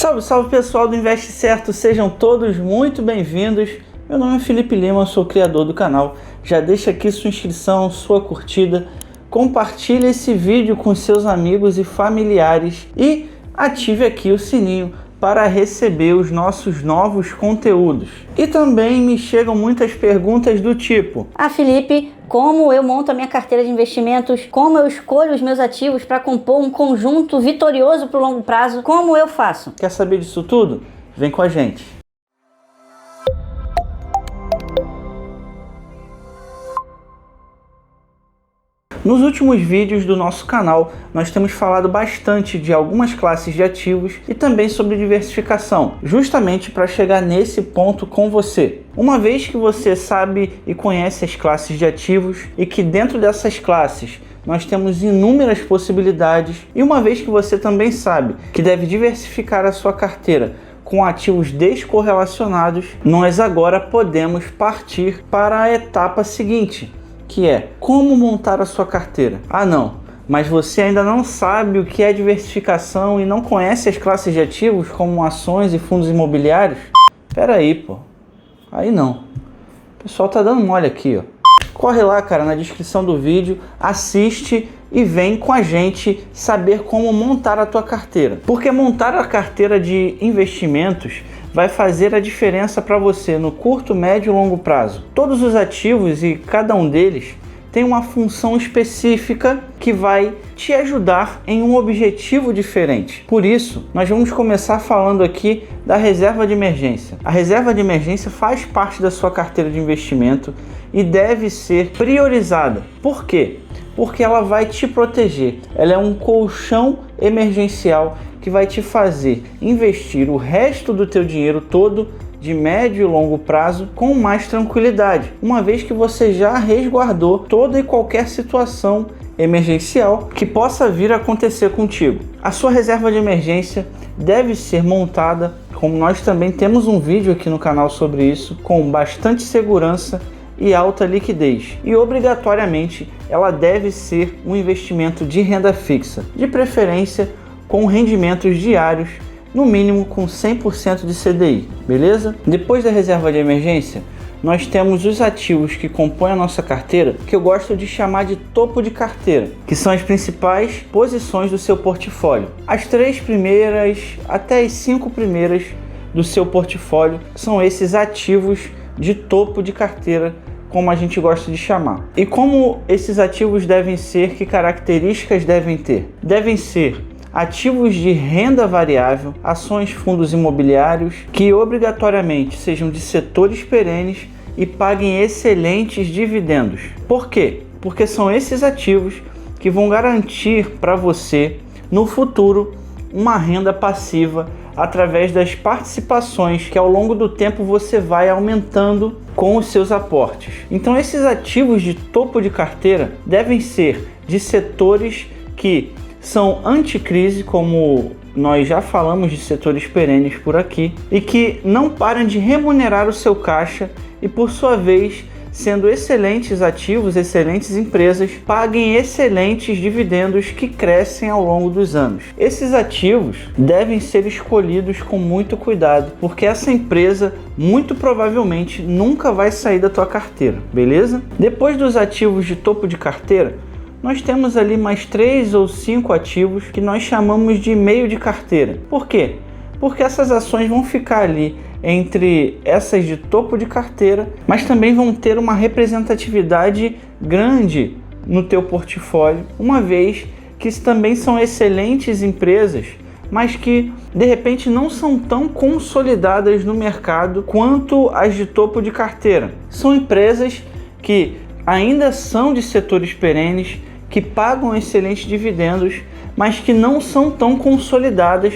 Salve, salve pessoal do Investe Certo, sejam todos muito bem-vindos. Meu nome é Felipe Lima, eu sou o criador do canal. Já deixa aqui sua inscrição, sua curtida, compartilhe esse vídeo com seus amigos e familiares e ative aqui o sininho para receber os nossos novos conteúdos. E também me chegam muitas perguntas do tipo: Felipe, como eu monto a minha carteira de investimentos? Como eu escolho os meus ativos para compor um conjunto vitorioso para o longo prazo? Como eu faço? Quer saber disso tudo? Vem com a gente! Nos últimos vídeos do nosso canal, nós temos falado bastante de algumas classes de ativos e também sobre diversificação, justamente para chegar nesse ponto com você. Uma vez que você sabe e conhece as classes de ativos e que dentro dessas classes nós temos inúmeras possibilidades, e uma vez que você também sabe que deve diversificar a sua carteira com ativos descorrelacionados, nós agora podemos partir para a etapa seguinte, que é como montar a sua carteira. Não, mas você ainda não sabe o que é diversificação e não conhece as classes de ativos como ações e fundos imobiliários? Pera aí, pô. Aí não. O pessoal tá dando mole aqui, ó. Corre lá, cara, na descrição do vídeo, assiste e vem com a gente saber como montar a tua carteira. Porque montar a carteira de investimentos vai fazer a diferença para você no curto, médio e longo prazo. Todos os ativos e cada um deles tem uma função específica que vai te ajudar em um objetivo diferente. Por isso, nós vamos começar falando aqui da reserva de emergência. A reserva de emergência faz parte da sua carteira de investimento e deve ser priorizada. Por quê? Porque ela vai te proteger. Ela é um colchão emergencial que vai te fazer investir o resto do teu dinheiro todo de médio e longo prazo com mais tranquilidade, uma vez que você já resguardou toda e qualquer situação emergencial que possa vir a acontecer contigo. A sua reserva de emergência deve ser montada, como nós também temos um vídeo aqui no canal sobre isso, com bastante segurança e alta liquidez. E obrigatoriamente ela deve ser um investimento de renda fixa, de preferência com rendimentos diários, no mínimo com 100% de CDI, beleza? Depois da reserva de emergência, nós temos os ativos que compõem a nossa carteira, que eu gosto de chamar de topo de carteira, que são as principais posições do seu portfólio. As 3 primeiras até as 5 primeiras do seu portfólio são esses ativos de topo de carteira, como a gente gosta de chamar. E como esses ativos devem ser, que características devem ter? Devem ser ativos de renda variável, ações, fundos imobiliários, que obrigatoriamente sejam de setores perenes e paguem excelentes dividendos. Por quê? Porque são esses ativos que vão garantir para você, no futuro, uma renda passiva através das participações que ao longo do tempo você vai aumentando com os seus aportes. Então esses ativos de topo de carteira devem ser de setores que são anticrise, como nós já falamos de setores perenes por aqui, e que não param de remunerar o seu caixa e, por sua vez, sendo excelentes ativos, excelentes empresas, paguem excelentes dividendos que crescem ao longo dos anos. Esses ativos devem ser escolhidos com muito cuidado, porque essa empresa muito provavelmente nunca vai sair da tua carteira, beleza? Depois dos ativos de topo de carteira, nós temos ali mais 3 ou 5 ativos que nós chamamos de meio de carteira. Por quê? Porque essas ações vão ficar ali entre essas de topo de carteira, mas também vão ter uma representatividade grande no teu portfólio, uma vez que também são excelentes empresas, mas que de repente não são tão consolidadas no mercado quanto as de topo de carteira. São empresas que ainda são de setores perenes, que pagam excelentes dividendos, mas que não são tão consolidadas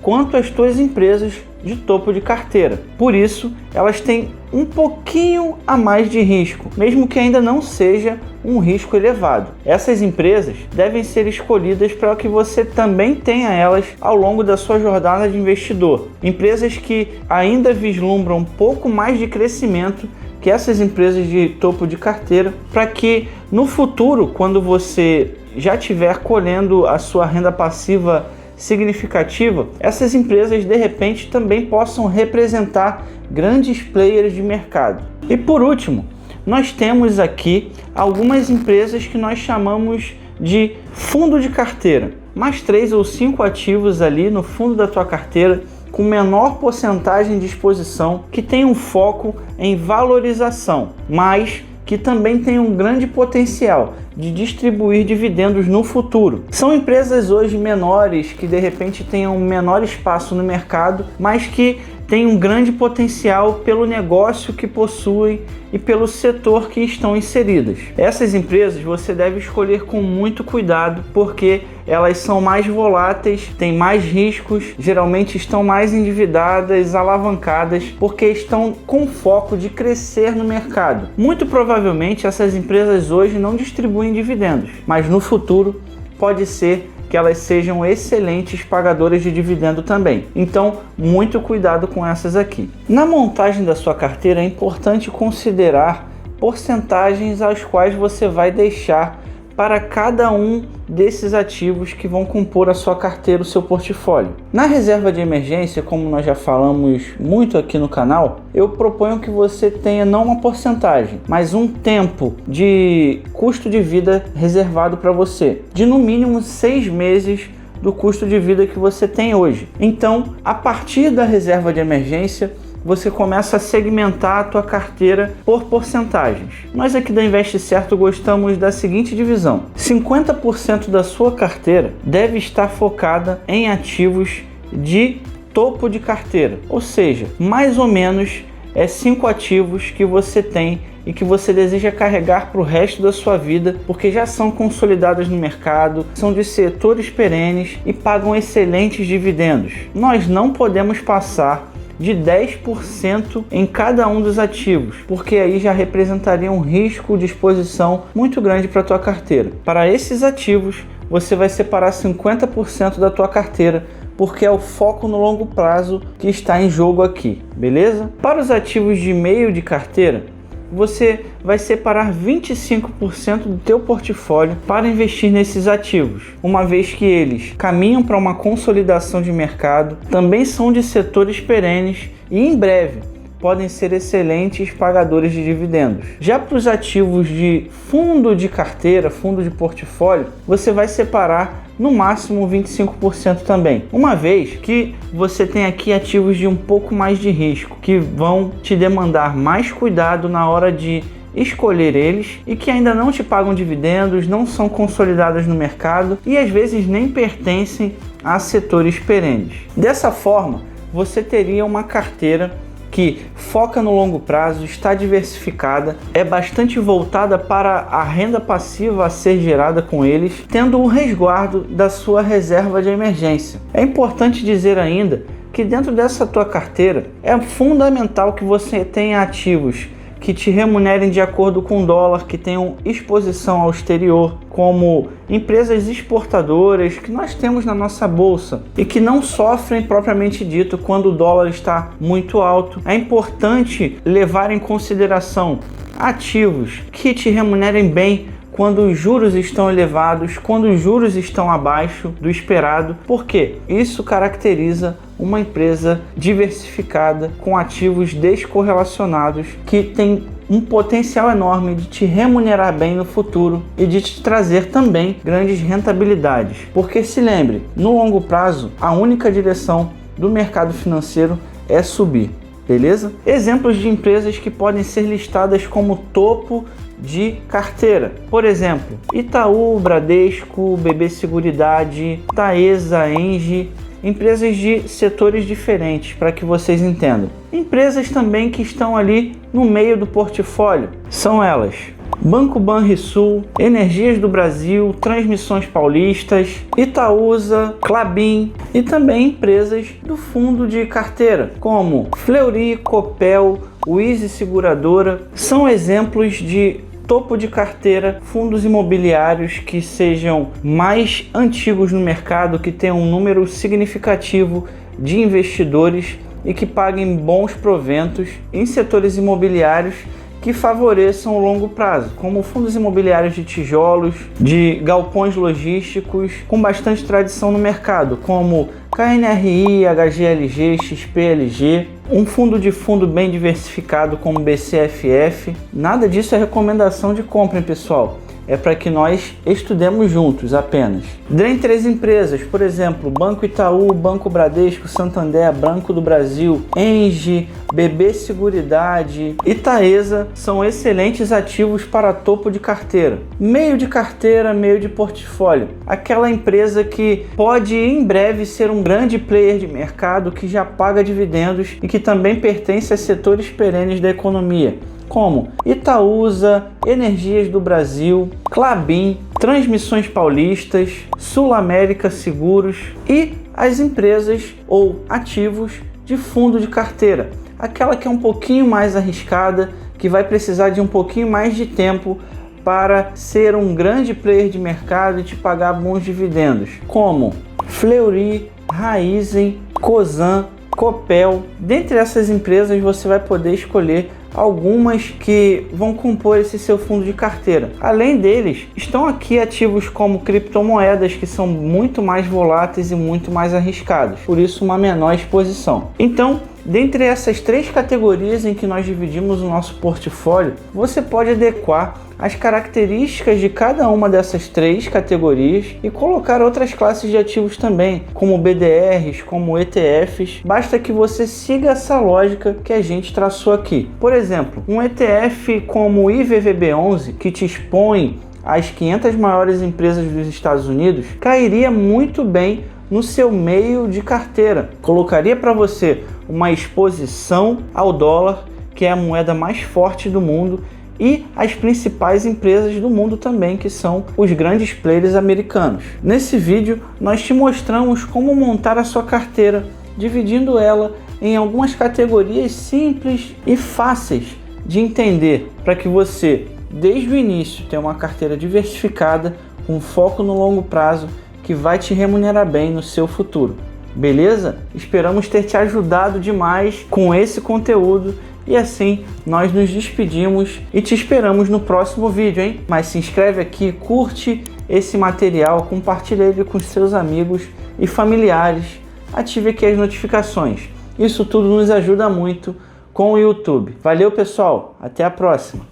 quanto as tuas empresas de topo de carteira. Por isso, elas têm um pouquinho a mais de risco, mesmo que ainda não seja um risco elevado. Essas empresas devem ser escolhidas para que você também tenha elas ao longo da sua jornada de investidor. Empresas que ainda vislumbram um pouco mais de crescimento que essas empresas de topo de carteira, para que no futuro, quando você já estiver colhendo a sua renda passiva significativa, essas empresas de repente também possam representar grandes players de mercado. E por último, nós temos aqui algumas empresas que nós chamamos de fundo de carteira, mais 3 ou 5 ativos ali no fundo da tua carteira com menor porcentagem de exposição, que tem um foco em valorização, mas que também tem um grande potencial de distribuir dividendos no futuro. São empresas hoje menores que de repente tenham um menor espaço no mercado, mas que têm um grande potencial pelo negócio que possuem e pelo setor que estão inseridas. Essas empresas você deve escolher com muito cuidado, porque elas são mais voláteis, têm mais riscos, geralmente estão mais endividadas, alavancadas, porque estão com foco de crescer no mercado. Muito provavelmente essas empresas hoje não distribuem dividendos, mas no futuro pode ser que elas sejam excelentes pagadoras de dividendo também. Então, muito cuidado com essas aqui. Na montagem da sua carteira é importante considerar porcentagens às quais você vai deixar para cada um desses ativos que vão compor a sua carteira, o seu portfólio. Na reserva de emergência, como nós já falamos muito aqui no canal, eu proponho que você tenha não uma porcentagem, mas um tempo de custo de vida reservado para você, de no mínimo 6 meses do custo de vida que você tem hoje. Então, a partir da reserva de emergência, você começa a segmentar a tua carteira por porcentagens. Nós aqui da Investe Certo gostamos da seguinte divisão: 50% da sua carteira deve estar focada em ativos de topo de carteira, ou seja, mais ou menos 5 ativos que você tem e que você deseja carregar para o resto da sua vida, porque já são consolidados no mercado, são de setores perenes e pagam excelentes dividendos. Nós não podemos passar de 10% em cada um dos ativos, porque aí já representaria um risco de exposição muito grande para a tua carteira. Para esses ativos, você vai separar 50% da tua carteira, porque é o foco no longo prazo que está em jogo aqui, beleza? Para os ativos de meio de carteira, você vai separar 25% do teu portfólio para investir nesses ativos, uma vez que eles caminham para uma consolidação de mercado, também são de setores perenes e em breve podem ser excelentes pagadores de dividendos. Já para os ativos de fundo de carteira, fundo de portfólio, você vai separar no máximo 25% também, uma vez que você tem aqui ativos de um pouco mais de risco, que vão te demandar mais cuidado na hora de escolher eles e que ainda não te pagam dividendos, não são consolidados no mercado e às vezes nem pertencem a setores perenes. Dessa forma, você teria uma carteira que foca no longo prazo, está diversificada, é bastante voltada para a renda passiva a ser gerada com eles, tendo o resguardo da sua reserva de emergência. É importante dizer ainda que dentro dessa tua carteira é fundamental que você tenha ativos que te remunerem de acordo com o dólar, que tenham exposição ao exterior, como empresas exportadoras que nós temos na nossa bolsa e que não sofrem propriamente dito quando o dólar está muito alto. É importante levar em consideração ativos que te remunerem bem quando os juros estão elevados, quando os juros estão abaixo do esperado, porque isso caracteriza uma empresa diversificada com ativos descorrelacionados que tem um potencial enorme de te remunerar bem no futuro e de te trazer também grandes rentabilidades. Porque se lembre, no longo prazo, a única direção do mercado financeiro é subir, beleza? Exemplos de empresas que podem ser listadas como topo de carteira, por exemplo, Itaú, Bradesco, BB Seguridade, Taesa, Engie, empresas de setores diferentes para que vocês entendam. Empresas também que estão ali no meio do portfólio são elas: Banco Banrisul, Energias do Brasil, Transmissões Paulistas, Itaúsa, Klabin e também empresas do fundo de carteira como Fleury, Copel, Wiz Seguradora. São exemplos de topo de carteira, fundos imobiliários que sejam mais antigos no mercado, que tenham um número significativo de investidores e que paguem bons proventos em setores imobiliários que favoreçam o longo prazo, como fundos imobiliários de tijolos, de galpões logísticos com bastante tradição no mercado, como KNRI, HGLG, XPLG, um fundo de fundo bem diversificado como BCFF. Nada disso é recomendação de compra, hein, pessoal? É para que nós estudemos juntos apenas. Dentre as empresas, por exemplo, Banco Itaú, Banco Bradesco, Santander, Banco do Brasil, Engie, BB Seguridade e Taesa são excelentes ativos para topo de carteira. Meio de carteira, meio de portfólio. Aquela empresa que pode em breve ser um grande player de mercado que já paga dividendos e que também pertence a setores perenes da economia, como Itaúsa, Energias do Brasil, Klabin, Transmissões Paulistas, Sul América Seguros e as empresas ou ativos de fundo de carteira, aquela que é um pouquinho mais arriscada, que vai precisar de um pouquinho mais de tempo para ser um grande player de mercado e te pagar bons dividendos, como Fleury, Raizen, Cosan, Copel. Dentre essas empresas você vai poder escolher algumas que vão compor esse seu fundo de carteira. Além deles, estão aqui ativos como criptomoedas, que são muito mais voláteis e muito mais arriscados, por isso uma menor exposição. Então, dentre essas três categorias em que nós dividimos o nosso portfólio, você pode adequar as características de cada uma dessas três categorias e colocar outras classes de ativos também, como BDRs, como ETFs. Basta que você siga essa lógica que a gente traçou aqui. Por exemplo, um ETF como o IVVB11, que te expõe às 500 maiores empresas dos Estados Unidos, cairia muito bem no seu meio de carteira. Colocaria para você uma exposição ao dólar, que é a moeda mais forte do mundo, e as principais empresas do mundo também, que são os grandes players americanos. Nesse vídeo, nós te mostramos como montar a sua carteira, dividindo ela em algumas categorias simples e fáceis de entender, para que você, desde o início, tenha uma carteira diversificada, com foco no longo prazo, que vai te remunerar bem no seu futuro. Beleza? Esperamos ter te ajudado demais com esse conteúdo. E assim, nós nos despedimos e te esperamos no próximo vídeo, hein? Mas se inscreve aqui, curte esse material, compartilha ele com seus amigos e familiares, ative aqui as notificações. Isso tudo nos ajuda muito com o YouTube. Valeu, pessoal! Até a próxima!